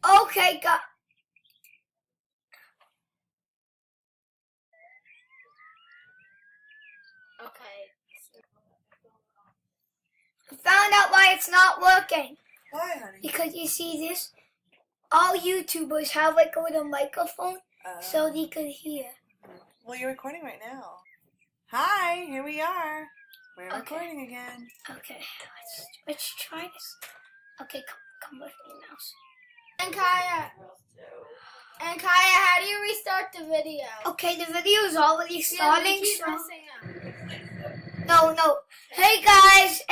Okay, Okay. found out why it's not working. Why, honey? Because you see this, all YouTubers have like a little microphone so they could hear. Well, you're recording right now. Hi, here we are. We're Okay. recording again. Okay, let's try this. Okay, come with me, Mouse. And Kaya, how do you restart the video? Okay, the video is already starting. Yeah, we keep so messing up. no. Hey guys,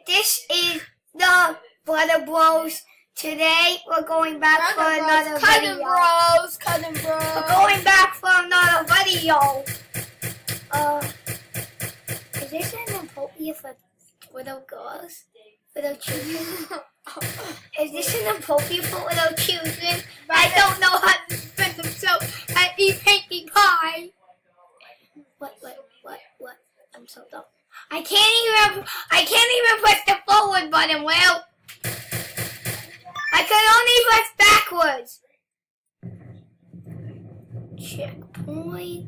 this is the Brother Bros. Today we're going back for another video. Cousin bros. We're going back for another video. Is this inappropriate for little girls? Little children? Is this inappropriate for little children? I don't know how to defend themselves and eat pinkie pie. What? I'm so dumb. I can't even press the forward button, Will. I can only press backwards. Checkpoint.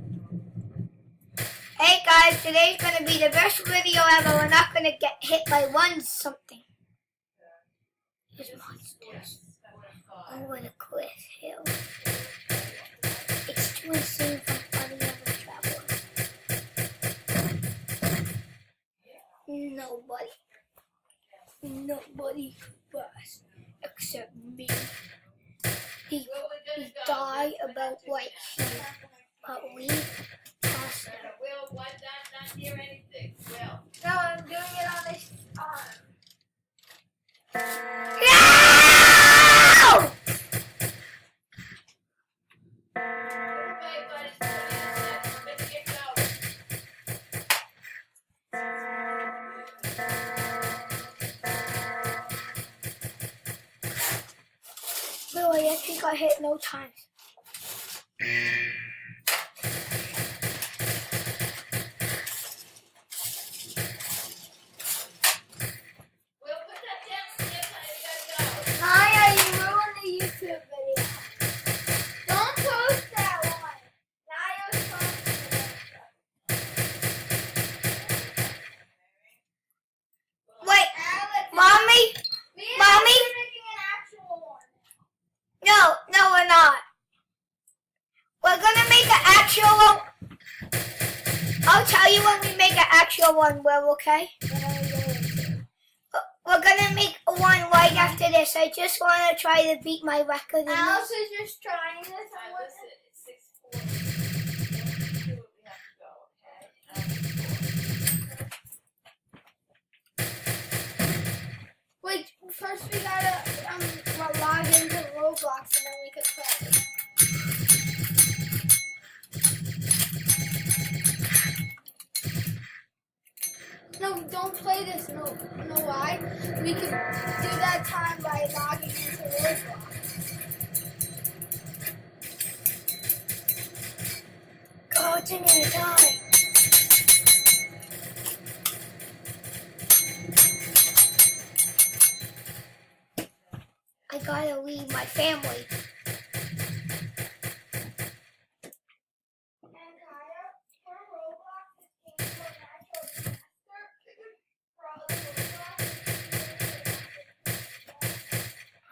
Hey guys, today's gonna be the best video ever. We're not gonna get hit by one something. There's monsters over the cliff hill. It's too insane for any other traveler. Nobody could pass except me. He died about right here, but we passed him. Will, why not hear anything? Will. No, I'm doing it on this arm. No! Everybody, buddy, better get going. No, I actually got hit no times. Will, put that down. Skip, honey, we gotta go. Kaya, you ruined the YouTube video. Don't post that one. Naya's posting it. Wait, Alex, Mommy? me and Mommy? Alex are making an actual one. No, we're not. We're gonna make an actual one. I'll tell you when we make an actual one, Will, okay? We're gonna make one right after this. I just want to try to beat my record. Alice is just trying this. Now, listen, it's 6:40. We have to go, okay? Wait, first we gotta log into Roblox and then we can play. No, don't play this. No, you know why? We can do that time by logging into Roblox. Oh, it's in gonna die. I gotta leave my family.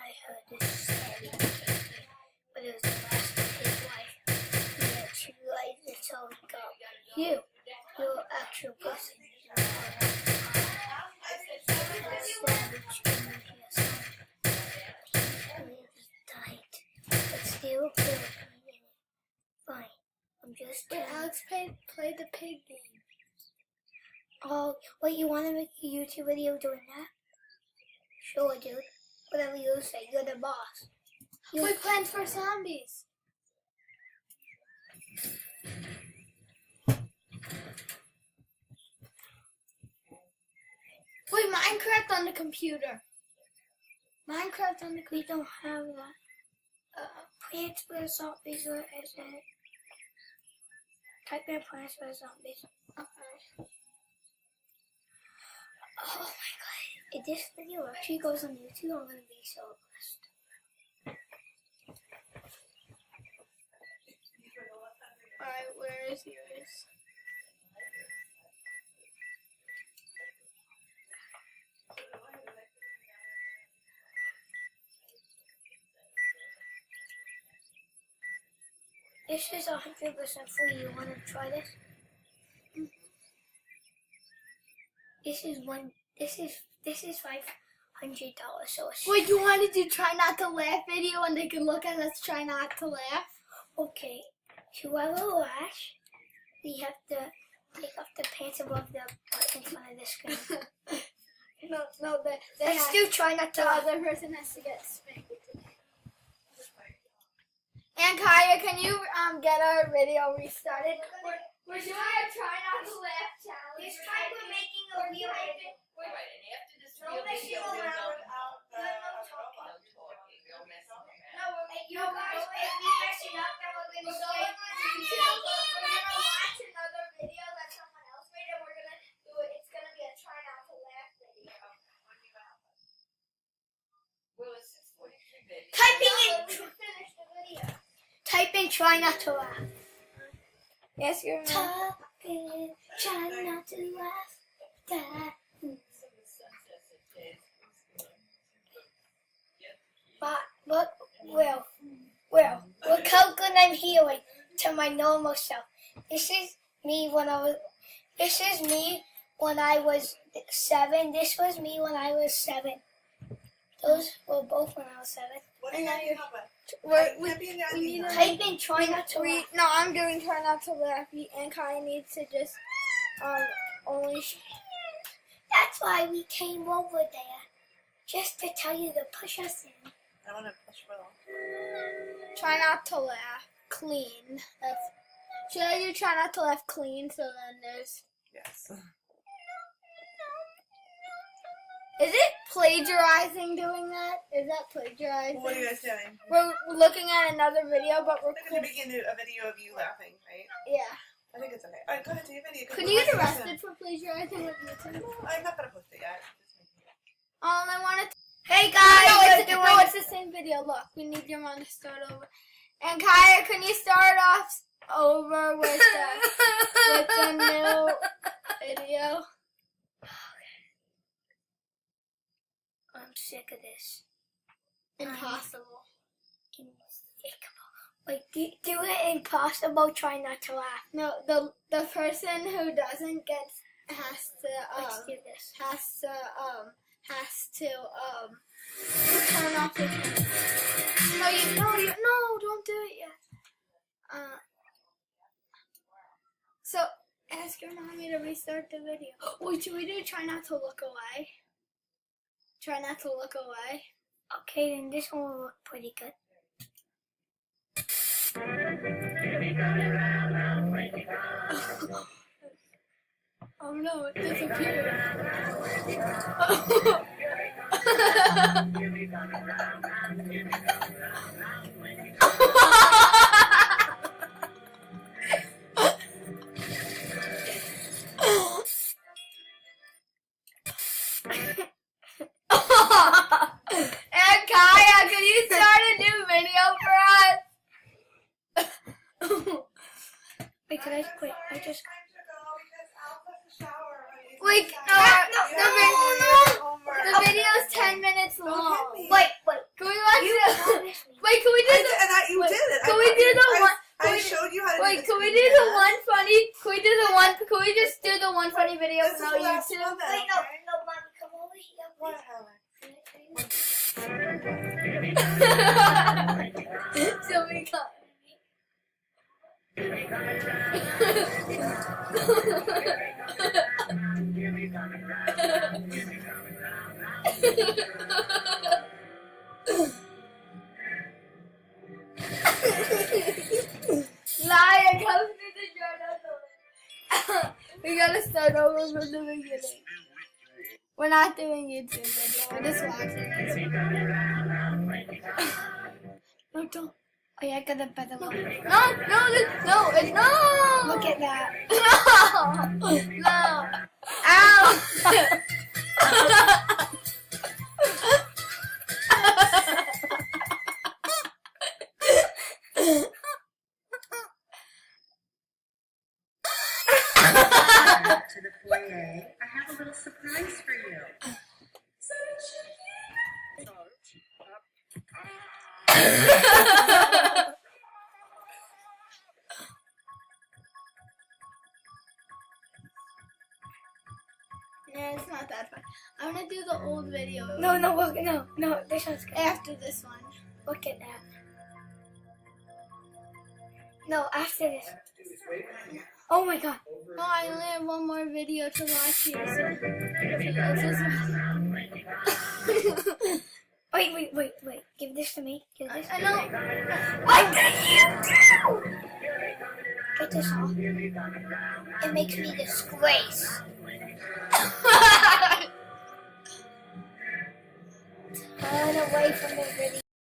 I heard this Sandy came here, but it was the last of his wife. He had two lives until he got you. You're an actual person. Tight, but still feel fine. I'm just Wait, Alex play the pig game. Oh, wait, you want to make a YouTube video doing that? Sure, dude. Whatever you say, you're the boss. We're playing for zombies. Wait, Minecraft on the computer. Minecraft on the We computer. don't have that. Plants vs. Zombies, where is it? Type in Plants vs. Zombies. Oh my god. If this video actually goes on YouTube, I'm gonna be so blessed. Where's yours? This is 100% free. You want to try this? This is $500. So it's Wait, you wanted to try not to laugh video and they can look at us try not to laugh? okay. To have a lash, we have to take off the pants above the butt in front of the screen. No, Let's do try not to the laugh. other person has to get spanked today. And Kaya, can you get our video restarted? We're doing a try not to laugh challenge. This time we're making a real Wait, and after this Don't real mess video, you we'll around. go. No talking. No talking. No messing around. No, you guys, if we mess it up, then we're gonna say. We're gonna watch another video that someone else made, and we're gonna do it. It's gonna be a try not to laugh video. Well, it's 6:43, baby. Typing We in, can finish the video. type in try not to laugh. Yes, you're Type in try not to laugh. That. But look, look how good I'm healing to my normal self. This is me when I was 7. This was me when I was 7. Those were both when I was 7. What do you And need help with? we need to Type in try not to laugh. No, I'm doing try not to laugh, and Kaya needs to just only. That's why we came over there. Just to tell you to push us in. I want to push Will. Try not to laugh clean. Should I do try not to laugh clean? So then there's. Yes. Is it plagiarizing doing that? Is that plagiarizing? What are you guys doing? We're looking at another video, but we're We're going to begin a video of you laughing, right? yeah. I think it's okay. All right, go ahead, do your video. Could you get arrested for plagiarizing with YouTube? No, I'm not going to post it yet. I wanted. Hey No, guys, it's the same video. Look, we need your mom to start over. And Kaya, can you start off over with the new video? I'm sick of this. Impossible. Like, do it impossible. Try not to laugh. No, the person who doesn't get has Let's to do this. turn off the camera. No, don't do it yet. So ask your mommy to restart the video. Wait, should we do try not to look away? Try not to look away. Okay, then this one will look pretty good. Oh no, it disappeared. And Kaya, can you start a new video for us? Wait, can I quit? I just. Wait, the video's 10 minutes long. Wait. Can we watch You the? promised me. Wait, can we do the? You wait, did it. Can we do the one? I showed you how to Wait, do can we this do the video. one funny? Can we do the one? Can we just do the one funny video This is from the last YouTube? one then, Wait, no, okay? Mommy, come over here. What, Helen? So we got. Liar, come through the journal. We gotta start over from the beginning. We're not doing YouTube video. We're just watching it. No, don't. Oh, yeah, I got a better one. No, no. Look at that. No. Ow. Friday, I have a little surprise for you. Yeah, it's not that fun. I'm gonna do the old video No, this one's good. after this one. Look at that. No, after this. Oh my god. No, I only have one more video to watch here. So it's this one. Wait. Give this to me. Give this. I know. What did you do? Get this off. It makes me disgrace. Turn away from the video.